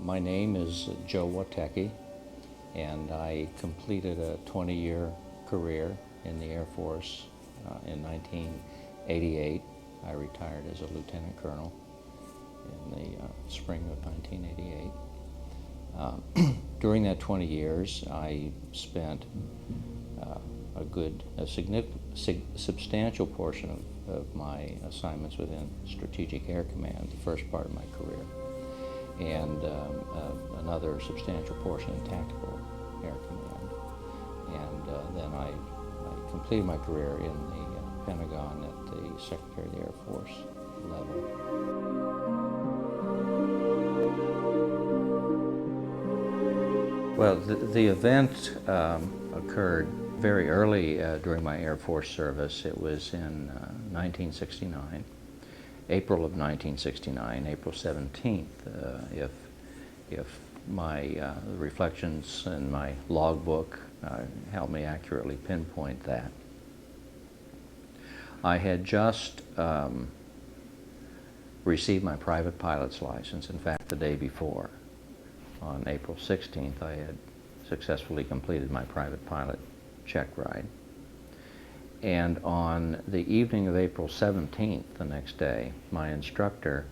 My name is Joe Wojtecki, and I completed a 20-year career in the Air Force in 1988. I retired as a lieutenant colonel in the spring of 1988. During that 20 years, I spent a substantial portion of my assignments within Strategic Air Command, the first part of my career, and another substantial portion in Tactical Air Command. And then I completed my career in the Pentagon at the Secretary of the Air Force level. Well, the event occurred very early during my Air Force service. It was in 1969, April of 1969, April 17th, if my reflections in my logbook help me accurately pinpoint that. I had just received my private pilot's license. In fact, the day before, on April 16th, I had successfully completed my private pilot check ride. And on the evening of April 17th, the next day, my instructor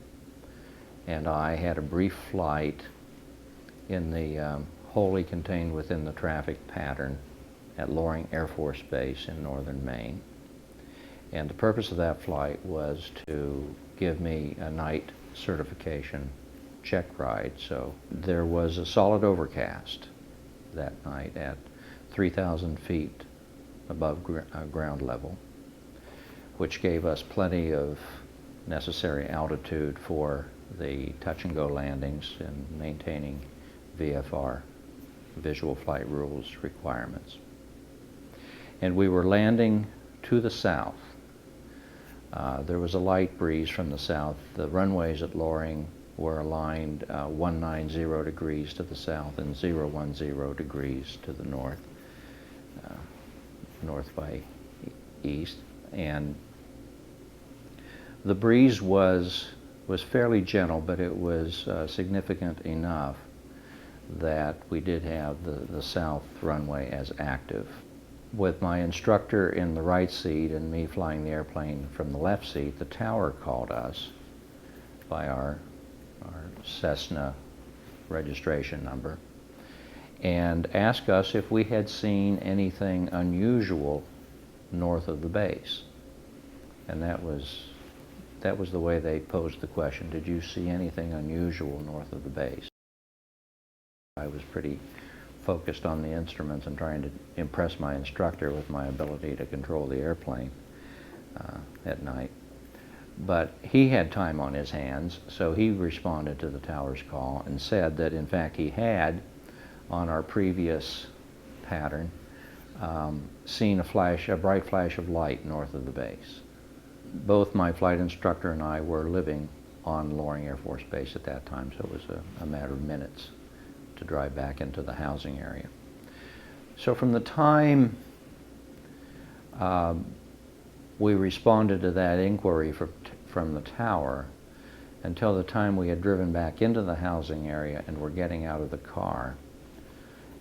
and I had a brief flight in the wholly contained within the traffic pattern at Loring Air Force Base in northern Maine. And the purpose of that flight was to give me a night certification check ride. So there was a solid overcast that night at 3,000 feet above ground level, which gave us plenty of necessary altitude for the touch-and-go landings and maintaining VFR, visual flight rules requirements. And we were landing to the south. There was a light breeze from the south. The runways at Loring were aligned 190 degrees to the south and 010 degrees to the north, north by east. And the breeze was fairly gentle, but it was significant enough that we did have the south runway as active. With my instructor in the right seat and me flying the airplane from the left seat, the tower called us by our Cessna registration number and asked us if we had seen anything unusual north of the base. And that was the way they posed the question: did you see anything unusual north of the base? I was pretty focused on the instruments and trying to impress my instructor with my ability to control the airplane at night. But he had time on his hands, so he responded to the tower's call and said that in fact he had, on our previous pattern, seen a bright flash of light north of the base. Both my flight instructor and I were living on Loring Air Force Base at that time, so it was a matter of minutes to drive back into the housing area. So from the time we responded to that inquiry from the tower until the time we had driven back into the housing area and were getting out of the car,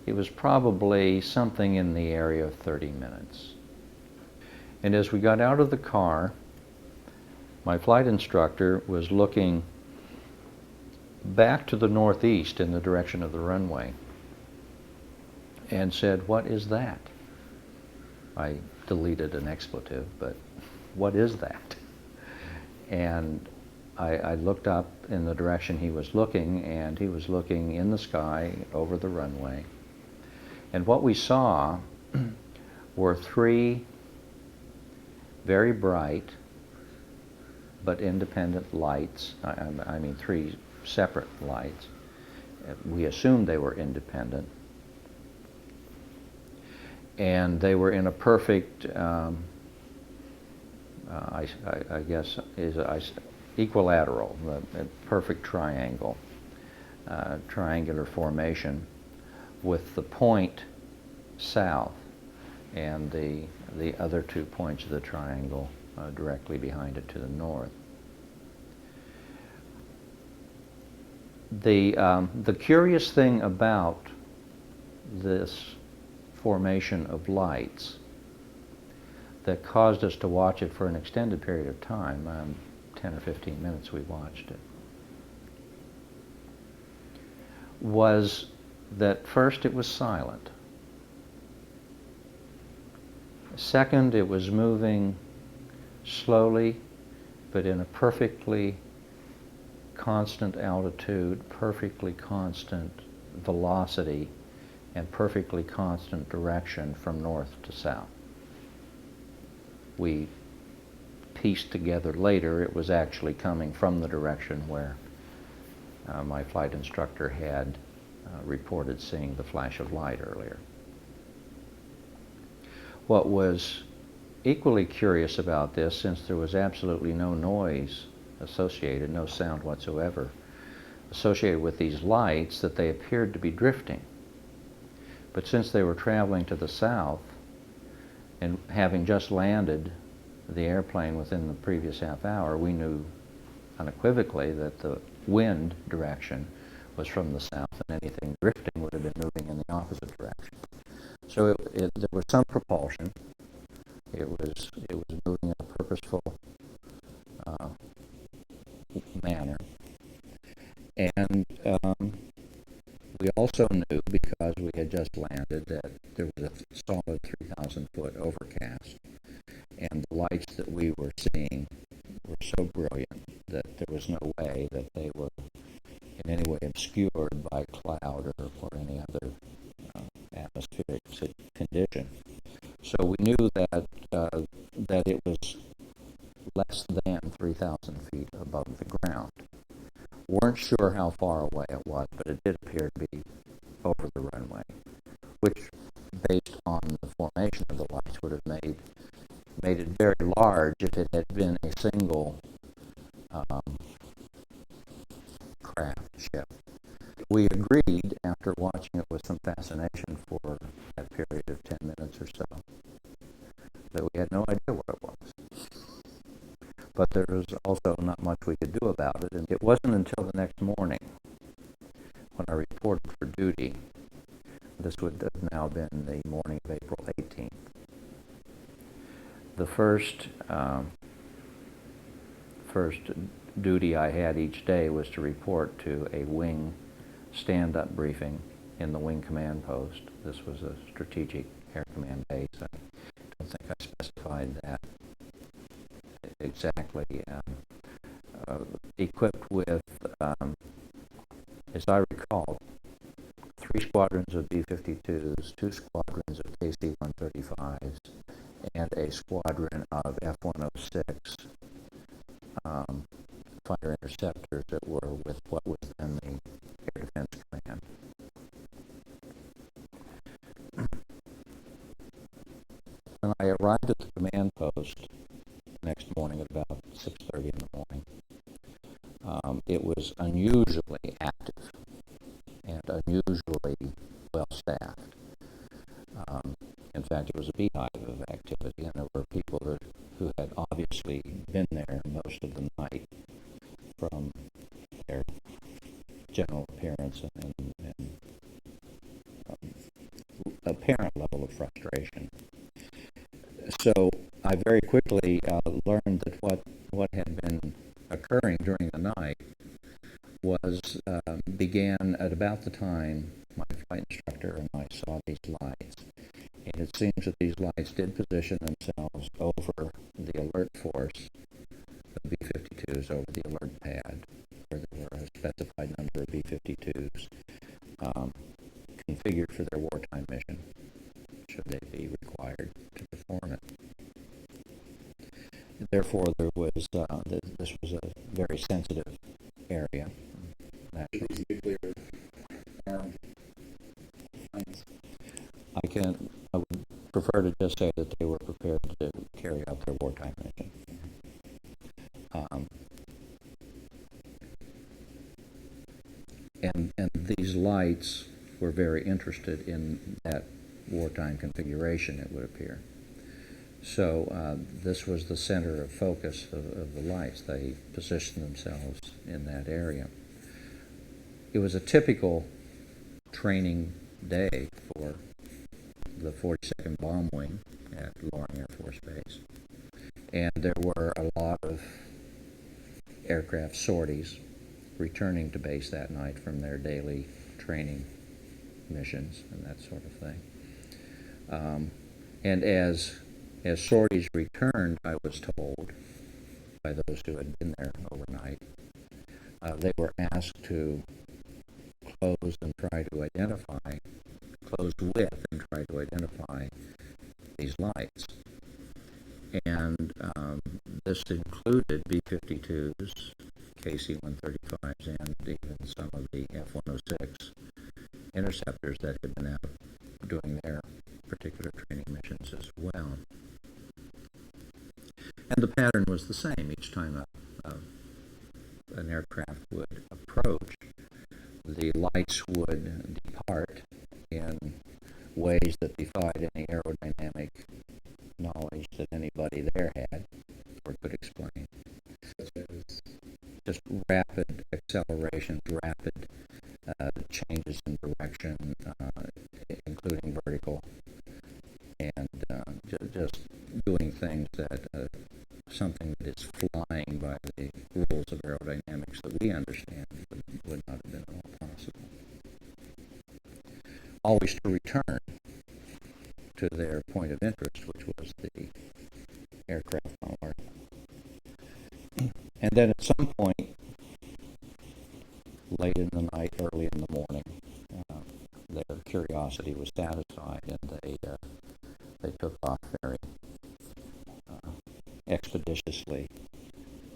it was probably something in the area of 30 minutes. And as we got out of the car, my flight instructor was looking back to the northeast in the direction of the runway and said, "What is that?" I deleted an expletive, but what is that? And I looked up in the direction he was looking, and he was looking in the sky over the runway. And what we saw were three very bright but independent lights. I mean three separate lights. We assumed they were independent. And they were in a perfect, I guess, equilateral, a perfect triangle, triangular formation, with the point south and the other 2 points of the triangle directly behind it to the north. The curious thing about this formation of lights that caused us to watch it for an extended period of time, 10 or 15 minutes we watched it, was that first it was silent. Second, it was moving slowly, but in a perfectly constant altitude, perfectly constant velocity, and perfectly constant direction from north to south. We pieced together later it was actually coming from the direction where my flight instructor had reported seeing the flash of light earlier. What was equally curious about this, since there was absolutely no noise associated, no sound whatsoever associated with these lights, that they appeared to be drifting. But since they were traveling to the south, and having just landed the airplane within the previous half hour, we knew unequivocally that the wind direction was from the south, and anything drifting would have been moving in the opposite direction. So there was some propulsion. It was moving in a purposeful manner, and we also knew, because we had just landed, that there was a solid 3,000-foot overcast, and the lights that we were seeing were so brilliant that there was no way that they were in any way obscured by cloud or any other atmospheric condition. So we knew that that it was less than 3,000 feet above the ground. Weren't sure how far away it was, but it did appear to be over the runway, which, based on the formation of the lights, would have made it very large if it had been a single craft ship. We agreed, after watching it with some fascination for that period of 10 minutes or so, that we had no idea what it was. But there was also not much we could do about it, and it wasn't until the next morning, when I reported for duty, this would have now been the morning of April 18th, the first duty I had each day was to report to a wing stand-up briefing in the wing command post. This was a strategic air command base. I don't think I specified that exactly. Equipped with, as I recall, 3 squadrons of B-52s, 2 squadrons of KC-135s, and a squadron of F-106 fighter interceptors that were with what was then the Air Defense Command. When I arrived at the command post the next morning at about 6:30 in the morning, it was unusually active and unusually well staffed. In fact, it was a beehive of activity, and there were people who had obviously been there most of the night from their general appearance and apparent level of frustration. So I very quickly learned that what had been occurring during the night was began at about the time my flight instructor and I saw these lights. And it seems that these lights did position themselves over the alert force of B-52s, over the alert pad, where there were a specified number of B-52s configured for their wartime mission, should they be required to perform it. Therefore, there was this was a very sensitive area. I would prefer to just say that they were prepared to carry out their wartime mission. And these lights were very interested in that wartime configuration, it would appear. So this was the center of focus of the lights. They positioned themselves in that area. it was a typical training day for the 42nd Bomb Wing at Loring Air Force Base. And there were a lot of aircraft sorties returning to base that night from their daily training missions and that sort of thing. And as sorties returned, I was told by those who had been there overnight, they were asked to close with and try to identify these lights. And this included B-52s, KC-135s, and even some of the F-106 interceptors that had been out doing their particular training missions as well. And the pattern was the same. Each time an aircraft would approach, the lights would depart in ways that defied any aerodynamic knowledge that anybody there had or could explain. Such as just rapid accelerations, rapid changes in direction, including vertical, and just doing things that something that is flying by the rules of aerodynamics that we understand would not have been at all possible. Always to return to their point of interest, which was the aircraft mower. And then at some point, late in the night, early in the morning, their curiosity was satisfied, and they took off very expeditiously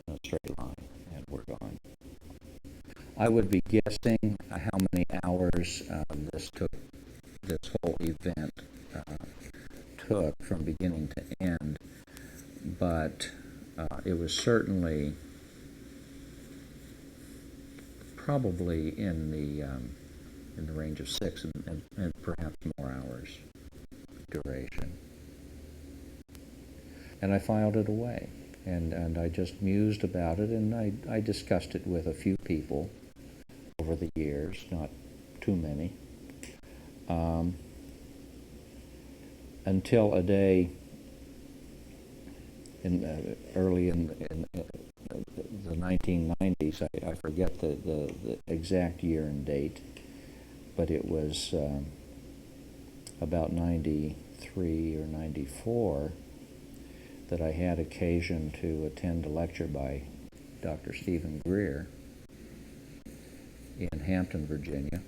in a straight line, and were gone. I would be guessing how many hours this whole event took from beginning to end, but it was certainly probably in the range of 6 and perhaps more hours duration. And I filed it away, and I just mused about it, and I discussed it with a few people over the years, not too many, until a day early in the 1990s. I forget the exact year and date, but it was about 93 or 94 that I had occasion to attend a lecture by Dr. Stephen Greer in Hampton, Virginia,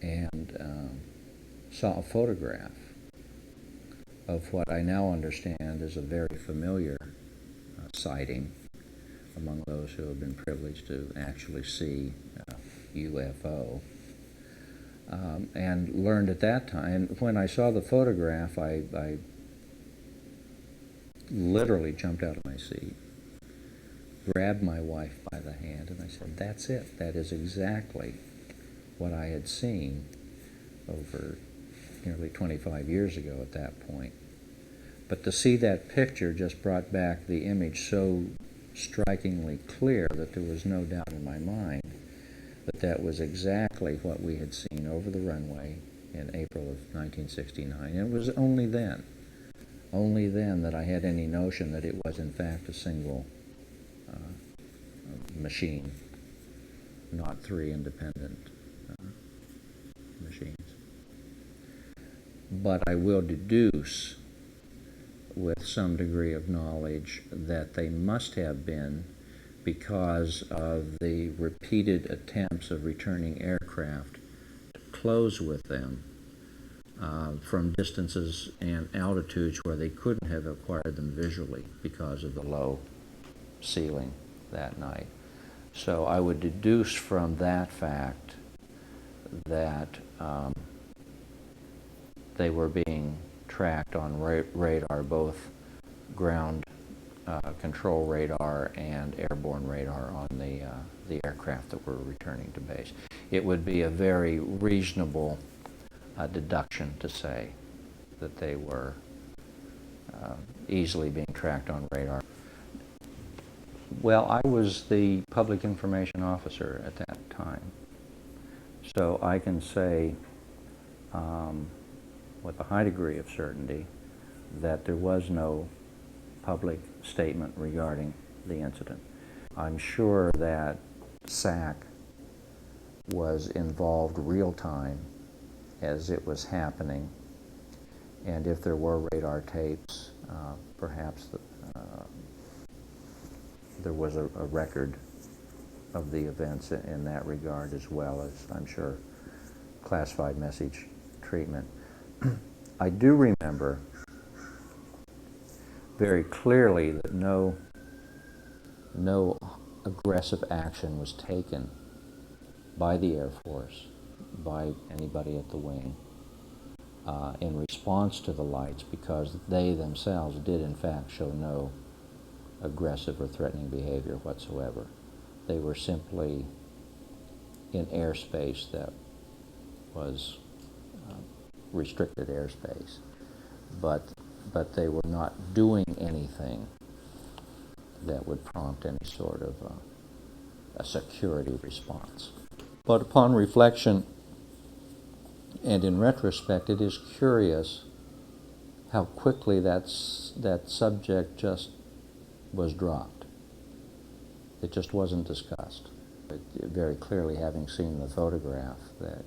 and saw a photograph of what I now understand is a very familiar sighting among those who have been privileged to actually see UFO. And learned at that time, when I saw the photograph, I literally jumped out of my seat, grabbed my wife by the hand, and I said, "That's it. That is exactly what I had seen over nearly 25 years ago at that point." But to see that picture just brought back the image so strikingly clear that there was no doubt in my mind that that was exactly what we had seen over the runway in April of 1969. And it was only then that I had any notion that it was in fact a single machine, not 3 independent machines. But I will deduce with some degree of knowledge that they must have been, because of the repeated attempts of returning aircraft to close with them from distances and altitudes where they couldn't have acquired them visually because of the low ceiling that night. So I would deduce from that fact that they were being tracked on radar, both ground control radar and airborne radar on the aircraft that were returning to base. It would be a very reasonable deduction to say that they were easily being tracked on radar. Well, I was the public information officer at that time, so I can say with a high degree of certainty that there was no public statement regarding the incident. I'm sure that SAC was involved real time as it was happening, and if there were radar tapes, perhaps there was a record of the events in that regard, as well as, I'm sure, classified message treatment. I do remember very clearly that no aggressive action was taken by the Air Force, by anybody at the wing, in response to the lights, because they themselves did in fact show no aggressive or threatening behavior whatsoever. They were simply in airspace that was restricted airspace, but they were not doing anything that would prompt any sort of a security response. But upon reflection and in retrospect, it is curious how quickly that subject just was dropped. It just wasn't discussed. Very clearly, having seen the photograph that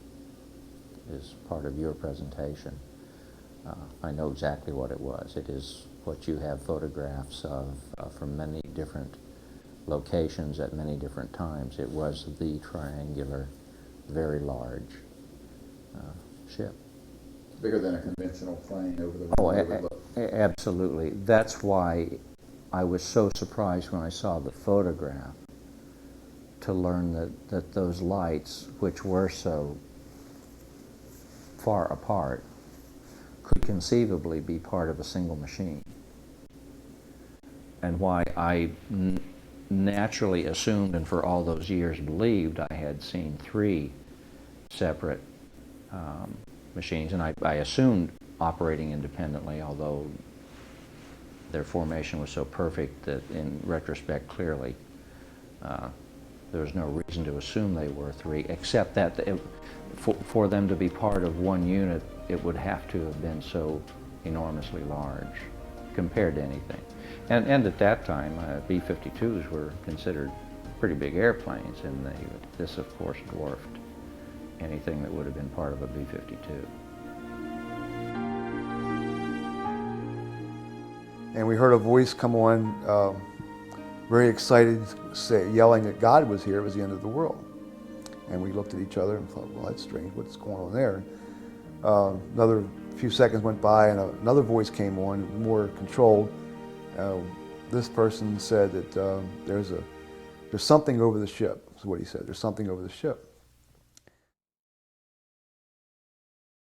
is part of your presentation, I know exactly what it was. It is what you have photographs of from many different locations at many different times. It was the triangular, very large ship. Bigger than a conventional plane over the Oh, absolutely. That's why I was so surprised when I saw the photograph to learn that those lights, which were so far apart, could conceivably be part of a single machine. And why I naturally assumed, and for all those years believed, I had seen 3 separate machines, and I assumed operating independently, although their formation was so perfect that in retrospect, clearly, there was no reason to assume they were 3, except that for them to be part of one unit, it would have to have been so enormously large compared to anything. And at that time, B-52s were considered pretty big airplanes, and this, of course, dwarfed anything that would have been part of a B-52. And we heard a voice come on, very excited, yelling that God was here, it was the end of the world. And we looked at each other and thought, well, that's strange, what's going on there? Another few seconds went by and another voice came on, more controlled. This person said that there's something over the ship, is what he said, there's something over the ship.